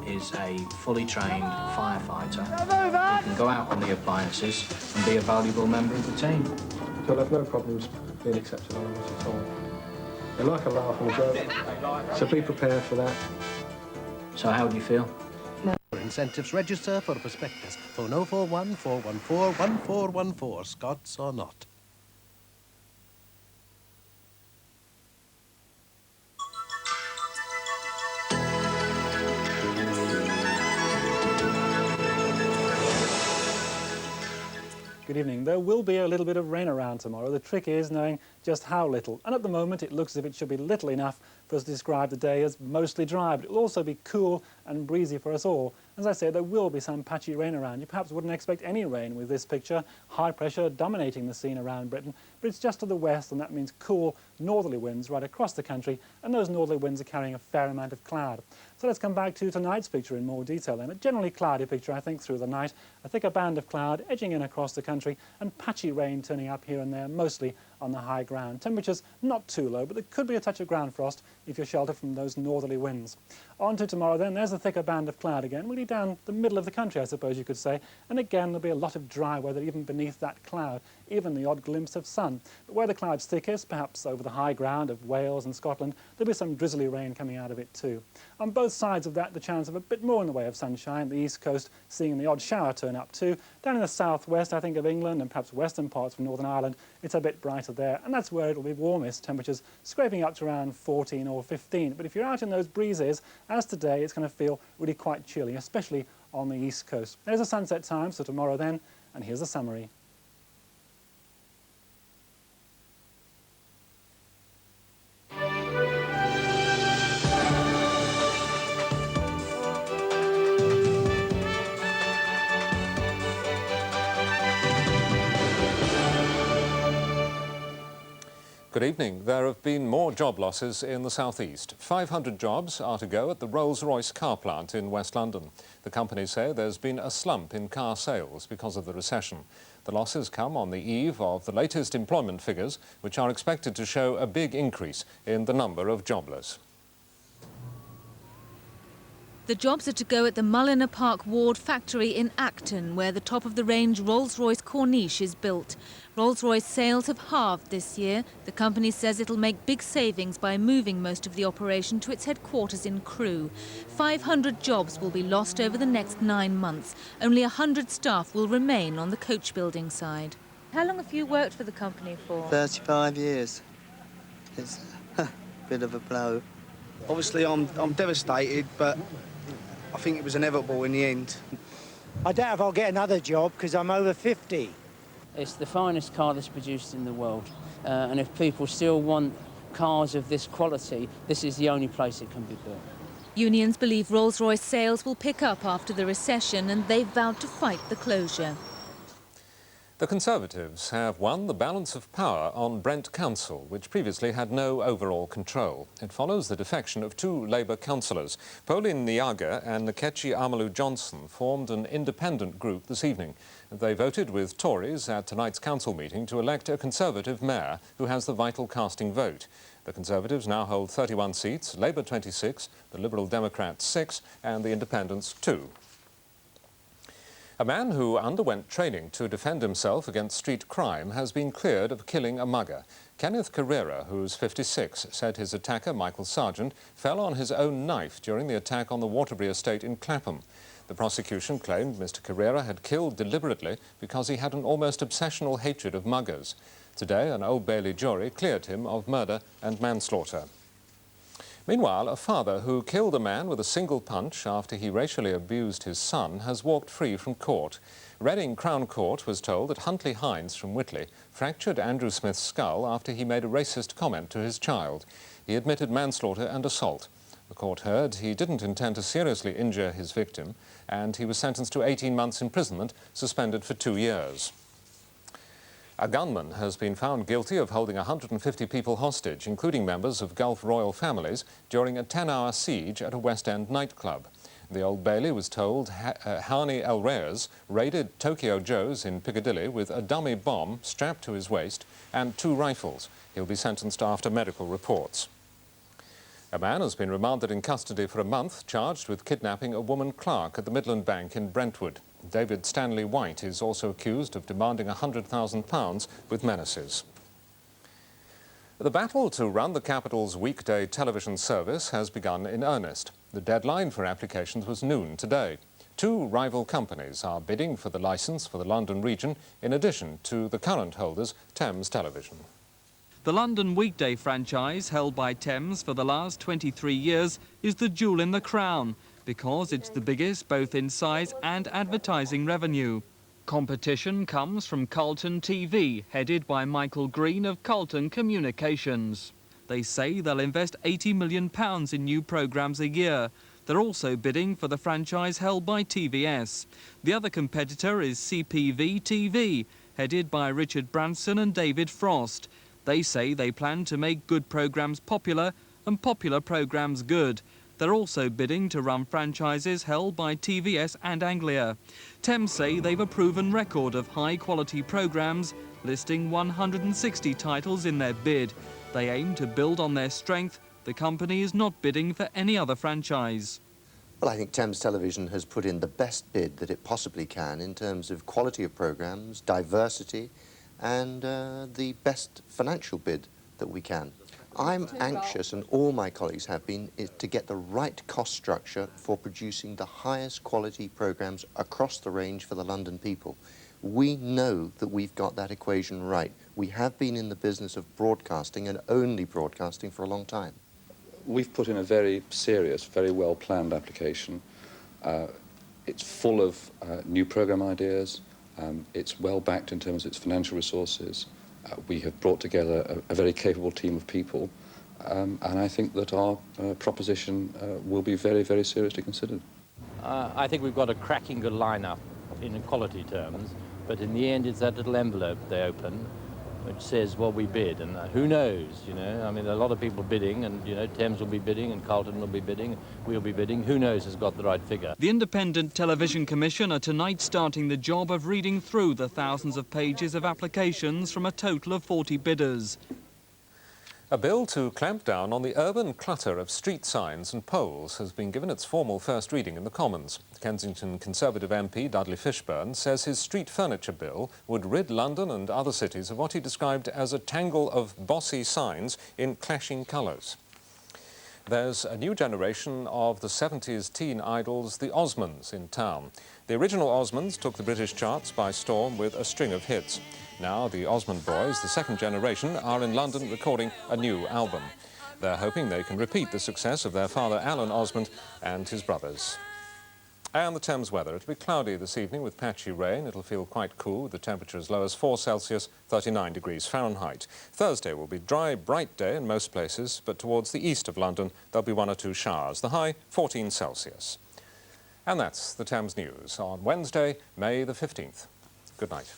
is a fully trained firefighter who can go out on the appliances and be a valuable member of the team. They'll have no problems being accepted on us at all. They like a laugh and a joke, so be prepared for that. So how do you feel? For incentives, register for a prospectus. Phone 041 414 1414, Scots or not. Good evening. There will be a little bit of rain around tomorrow. The trick is knowing just how little. And at the moment, it looks as if it should be little enough for us to describe the day as mostly dry, but it will also be cool and breezy for us all. As I say, there will be some patchy rain around. You perhaps wouldn't expect any rain with this picture. High pressure dominating the scene around Britain, but it's just to the west, and that means cool northerly winds right across the country, and those northerly winds are carrying a fair amount of cloud. So let's come back to tonight's picture in more detail then. A generally cloudy picture, I think, through the night. A thicker band of cloud edging in across the country, and patchy rain turning up here and there, mostly on the high ground. Temperatures not too low, but there could be a touch of ground frost if you're sheltered from those northerly winds. On to tomorrow then, there's a thicker band of cloud again, really down the middle of the country, I suppose you could say. And again, there'll be a lot of dry weather even beneath that cloud, even the odd glimpse of sun. But where the cloud's thickest, perhaps over the high ground of Wales and Scotland, there'll be some drizzly rain coming out of it too. On both sides of that, the chance of a bit more in the way of sunshine. The east coast seeing the odd shower turn up too. Down in the southwest, I think, of England and perhaps western parts of Northern Ireland, it's a bit brighter there, and that's where it'll be warmest, temperatures scraping up to around 14 or 15. But if you're out in those breezes, as today, it's going to feel really quite chilly, especially on the east coast. There's a sunset time, so tomorrow then, and here's a summary. Good evening. There have been more job losses in the southeast. 500 jobs are to go at the Rolls Royce car plant in West London. The company say there's been a slump in car sales because of the recession. The losses come on the eve of the latest employment figures, which are expected to show a big increase in the number of jobless. The jobs are to go at the Mulliner Park Ward factory in Acton, where the top-of-the-range Rolls-Royce Corniche is built. Rolls-Royce sales have halved this year. The company says it'll make big savings by moving most of the operation to its headquarters in Crewe. 500 jobs will be lost over the next 9 months. Only 100 staff will remain on the coach building side. How long have you worked for the company for? 35 years. It's a bit of a blow. Obviously, I'm devastated, but I think it was inevitable in the end. I doubt if I'll get another job because I'm over 50. It's the finest car that's produced in the world. And if people still want cars of this quality, this is the only place it can be built. Unions believe Rolls-Royce sales will pick up after the recession, and they've vowed to fight the closure. The Conservatives have won the balance of power on Brent Council, which previously had no overall control. It follows the defection of 2 Labour councillors. Pauline Nyaga and Nkechi Amalu-Johnson formed an independent group this evening. They voted with Tories at tonight's council meeting to elect a Conservative mayor who has the vital casting vote. The Conservatives now hold 31 seats, Labour 26, the Liberal Democrats 6 and the Independents 2. A man who underwent training to defend himself against street crime has been cleared of killing a mugger. Kenneth Carrera, who's 56, said his attacker, Michael Sargent, fell on his own knife during the attack on the Waterbury estate in Clapham. The prosecution claimed Mr. Carrera had killed deliberately because he had an almost obsessional hatred of muggers. Today, an Old Bailey jury cleared him of murder and manslaughter. Meanwhile, a father who killed a man with a single punch after he racially abused his son has walked free from court. Reading Crown Court was told that Huntley Hines from Whitley fractured Andrew Smith's skull after he made a racist comment to his child. He admitted manslaughter and assault. The court heard he didn't intend to seriously injure his victim, and he was sentenced to 18 months imprisonment, suspended for 2 years. A gunman has been found guilty of holding 150 people hostage, including members of Gulf royal families, during a 10-hour siege at a West End nightclub. The Old Bailey was told Hani El Reyes raided Tokyo Joe's in Piccadilly with a dummy bomb strapped to his waist and 2 rifles. He'll be sentenced after medical reports. A man has been remanded in custody for a month, charged with kidnapping a woman clerk at the Midland Bank in Brentwood. David Stanley White is also accused of demanding £100,000 with menaces. The battle to run the capital's weekday television service has begun in earnest. The deadline for applications was noon today. Two rival companies are bidding for the licence for the London region, in addition to the current holders, Thames Television. The London weekday franchise, held by Thames for the last 23 years, is the jewel in the crown, because it's the biggest both in size and advertising revenue. Competition comes from Carlton TV, headed by Michael Green of Carlton Communications. They say they'll invest £80 million in new programmes a year. They're also bidding for the franchise held by TVS. The other competitor is CPV TV, headed by Richard Branson and David Frost. They say they plan to make good programmes popular and popular programmes good. They're also bidding to run franchises held by TVS and Anglia. Thames say they've a proven record of high-quality programmes, listing 160 titles in their bid. They aim to build on their strength. The company is not bidding for any other franchise. Well, I think Thames Television has put in the best bid that it possibly can in terms of quality of programmes, diversity, and the best financial bid that we can. I'm anxious, and all my colleagues have been, to get the right cost structure for producing the highest quality programmes across the range for the London people. We know that we've got that equation right. We have been in the business of broadcasting and only broadcasting for a long time. We've put in a very serious, very well-planned application. It's full of new programme ideas. It's well-backed in terms of its financial resources. We have brought together a very capable team of people, and I think that our proposition will be very, very seriously considered. I think we've got a cracking good lineup in quality terms, but in the end it's that little envelope they open which says what we bid, and who knows, you know, I mean, there are a lot of people bidding, and, you know, Thames will be bidding and Carlton will be bidding, we'll be bidding, who knows has got the right figure. The Independent Television Commission are tonight starting the job of reading through the thousands of pages of applications from a total of 40 bidders. A bill to clamp down on the urban clutter of street signs and poles has been given its formal first reading in the Commons. Kensington Conservative MP Dudley Fishburn says his street furniture bill would rid London and other cities of what he described as a tangle of bossy signs in clashing colours. There's a new generation of the 70s teen idols, the Osmonds, in town. The original Osmonds took the British charts by storm with a string of hits. Now the Osmond boys, the second generation, are in London recording a new album. They're hoping they can repeat the success of their father Alan Osmond and his brothers. And the Thames weather. It'll be cloudy this evening with patchy rain. It'll feel quite cool with the temperature as low as 4 Celsius, 39 degrees Fahrenheit. Thursday will be dry, bright day in most places, but towards the east of London there'll be 1 or 2 showers. The high, 14 Celsius. And that's the Thames News on Wednesday, May the 15th. Good night.